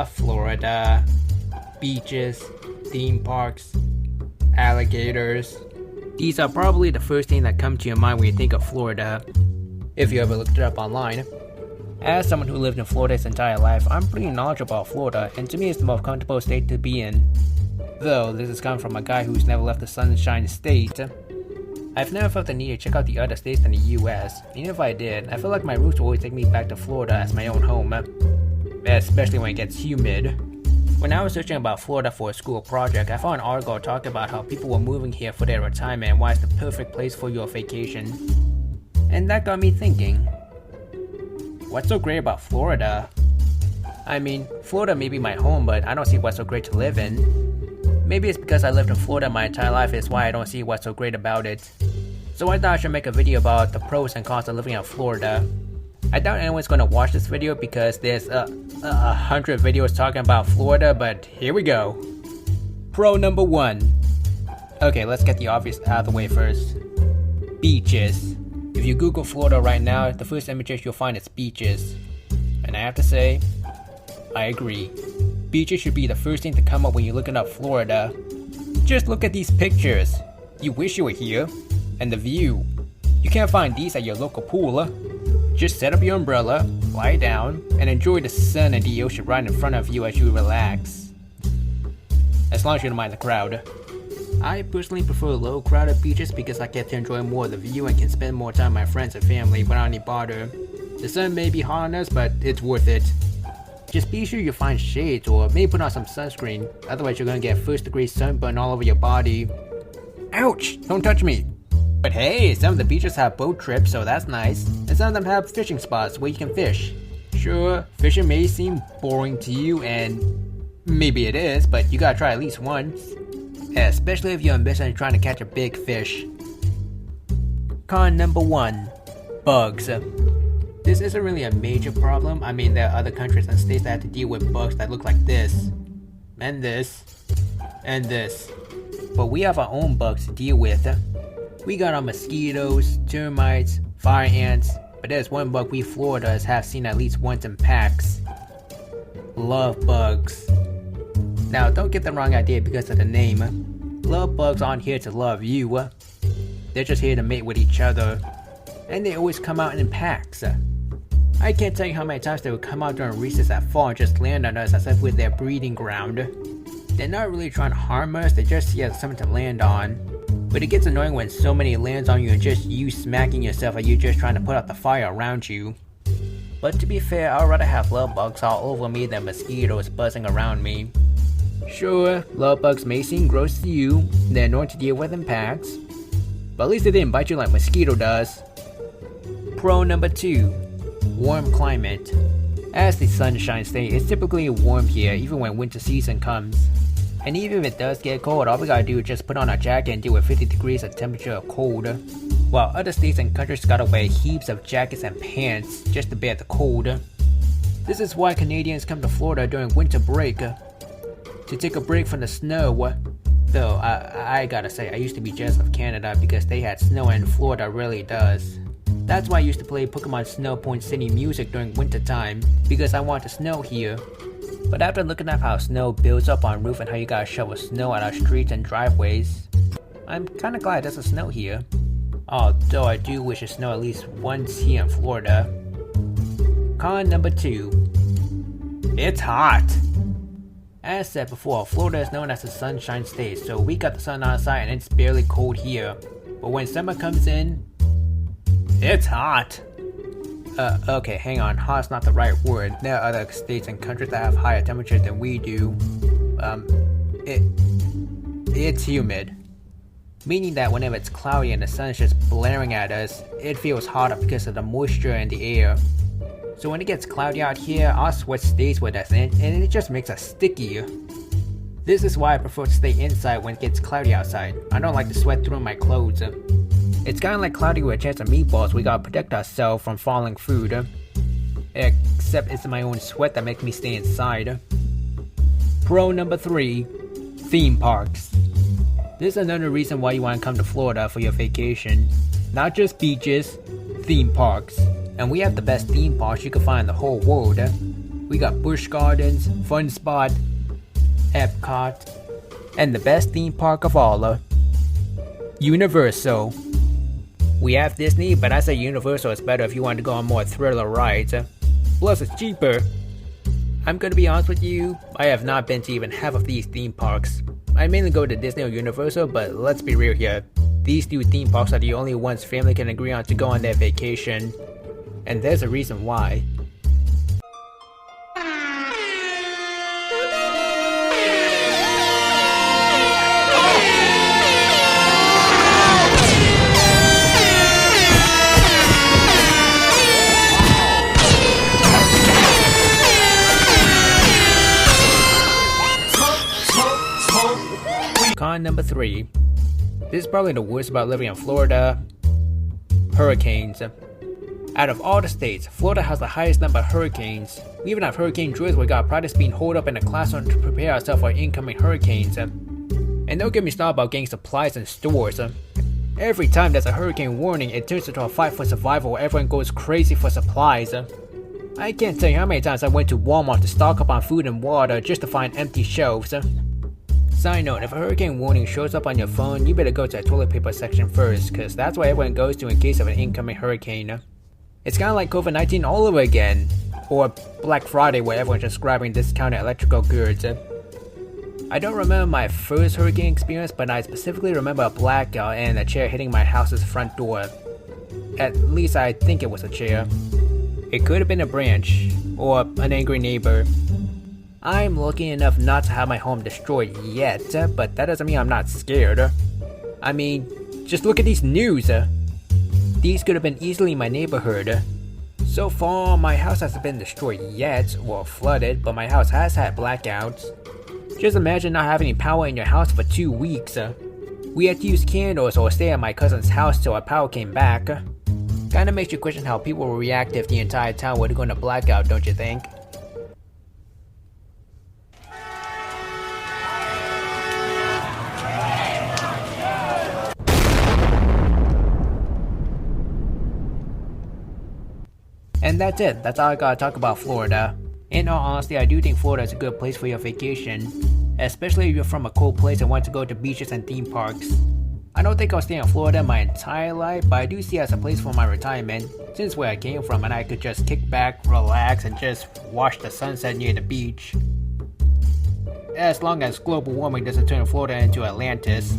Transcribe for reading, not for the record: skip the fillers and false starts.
Florida. Beaches, theme parks, alligators. These are probably the first thing that come to your mind when you think of Florida, if you ever looked it up online. As someone who lived in Florida his entire life, I'm pretty knowledgeable about Florida, and to me it's the most comfortable state to be in. Though, this is coming from a guy who's never left the Sunshine State. I've never felt the need to check out the other states in the US. Even if I did, I feel like my roots will always take me back to Florida as my own home. Especially when it gets humid. When I was searching about Florida for a school project, I found an article talking about how people were moving here for their retirement and why it's the perfect place for your vacation. And that got me thinking, what's so great about Florida? I mean, Florida may be my home, but I don't see what's so great to live in. Maybe it's because I lived in Florida my entire life is why I don't see what's so great about it. So I thought I should make a video about the pros and cons of living in Florida. I doubt anyone's gonna watch this video because there's 100 videos talking about Florida, but here we go. Pro number 1. Okay, let's get the obvious out of the way first. Beaches. If you Google Florida right now, the first images you'll find is beaches. And I have to say, I agree. Beaches should be the first thing to come up when you're looking up Florida. Just look at these pictures. You wish you were here. And the view. You can't find these at your local pool. Just set up your umbrella, lie down, and enjoy the sun and the ocean right in front of you as you relax. As long as you don't mind the crowd. I personally prefer low crowded beaches because I get to enjoy more of the view and can spend more time with my friends and family without any bother. The sun may be hot on us, but it's worth it. Just be sure you find shades or maybe put on some sunscreen, otherwise you're gonna get first degree sunburn all over your body. Ouch! Don't touch me! But hey, some of the beaches have boat trips, so that's nice. And some of them have fishing spots where you can fish. Sure, fishing may seem boring to you, and maybe it is, but you gotta try at least once. Especially if you're ambitious and trying to catch a big fish. Con number 1. Bugs. This isn't really a major problem. I mean, there are other countries and states that have to deal with bugs that look like this. And this. And this. But we have our own bugs to deal with. We got our mosquitoes, termites, fire ants, but there's one bug we Floridas have seen at least once in packs. Love bugs. Now, don't get the wrong idea because of the name. Love bugs aren't here to love you. They're just here to mate with each other. And they always come out in packs. I can't tell you how many times they would come out during recess at fall and just land on us as if we're their breeding ground. They're not really trying to harm us, they just see us as something to land on. But it gets annoying when so many lands on you and just you smacking yourself like you're just trying to put out the fire around you. But to be fair, I'd rather have love bugs all over me than mosquitoes buzzing around me. Sure, love bugs may seem gross to you, they're annoying to deal with in packs, but at least they didn't bite you like mosquito does. Pro number 2. Warm climate. As the Sunshine State, it's typically warm here even when winter season comes. And even if it does get cold, all we gotta do is just put on a jacket and deal with 50 degrees of temperature of cold. While other states and countries gotta wear heaps of jackets and pants just to bear the cold. This is why Canadians come to Florida during winter break. To take a break from the snow. Though, I gotta say, I used to be jealous of Canada because they had snow and Florida really does. That's why I used to play Pokemon Snow Point City music during winter time, because I want to snow here. But after looking at how snow builds up on roof and how you gotta shovel snow out our streets and driveways, I'm kinda glad it doesn't snow here. Although I do wish it snowed at least once here in Florida. Con number 2. It's hot! As said before, Florida is known as the Sunshine State, so we got the sun outside and it's barely cold here. But when summer comes in, it's hot! Okay, hang on, hot's not the right word. There are other states and countries that have higher temperatures than we do. It's humid. Meaning that whenever it's cloudy and the sun is just blaring at us, it feels hotter because of the moisture in the air. So when it gets cloudy out here, our sweat stays with us and it just makes us sticky. This is why I prefer to stay inside when it gets cloudy outside. I don't like to sweat through my clothes. It's kinda like cloudy with a chance of meatballs, we gotta protect ourselves from falling food. Except it's my own sweat that makes me stay inside. Pro number 3. Theme parks. This is another reason why you want to come to Florida for your vacation. Not just beaches, theme parks. And we have the best theme parks you can find in the whole world. We got Busch Gardens, Fun Spot, Epcot, and the best theme park of all, Universal. We have Disney, but I say Universal is better if you want to go on more thriller rides. Plus it's cheaper. I'm gonna be honest with you, I have not been to even half of these theme parks. I mainly go to Disney or Universal, but let's be real here. These two theme parks are the only ones family can agree on to go on their vacation. And there's a reason why. Con number 3. This is probably the worst about living in Florida. Hurricanes. Out of all the states, Florida has the highest number of hurricanes. We even have hurricane drills where we got practice being holed up in the classroom to prepare ourselves for incoming hurricanes. And don't get me started about getting supplies in stores. Every time there's a hurricane warning, it turns into a fight for survival where everyone goes crazy for supplies. I can't tell you how many times I went to Walmart to stock up on food and water just to find empty shelves. Side note, if a hurricane warning shows up on your phone, you better go to the toilet paper section first, cause that's where everyone goes to in case of an incoming hurricane. It's kinda like COVID-19 all over again, or Black Friday where everyone's just grabbing discounted electrical goods. I don't remember my first hurricane experience, but I specifically remember a blackout and a chair hitting my house's front door. At least I think it was a chair. It could have been a branch, or an angry neighbor. I'm lucky enough not to have my home destroyed yet, but that doesn't mean I'm not scared. I mean, just look at these news. These could have been easily my neighborhood. So far, my house hasn't been destroyed yet, or flooded, but my house has had blackouts. Just imagine not having any power in your house for 2 weeks. We had to use candles or stay at my cousin's house till our power came back. Kinda makes you question how people will react if the entire town were to go into blackout, don't you think? And that's it, that's all I gotta talk about Florida. In all honesty, I do think Florida is a good place for your vacation, especially if you're from a cold place and want to go to beaches and theme parks. I don't think I'll stay in Florida my entire life, but I do see it as a place for my retirement, since where I came from and I could just kick back, relax, and just watch the sunset near the beach. As long as global warming doesn't turn Florida into Atlantis.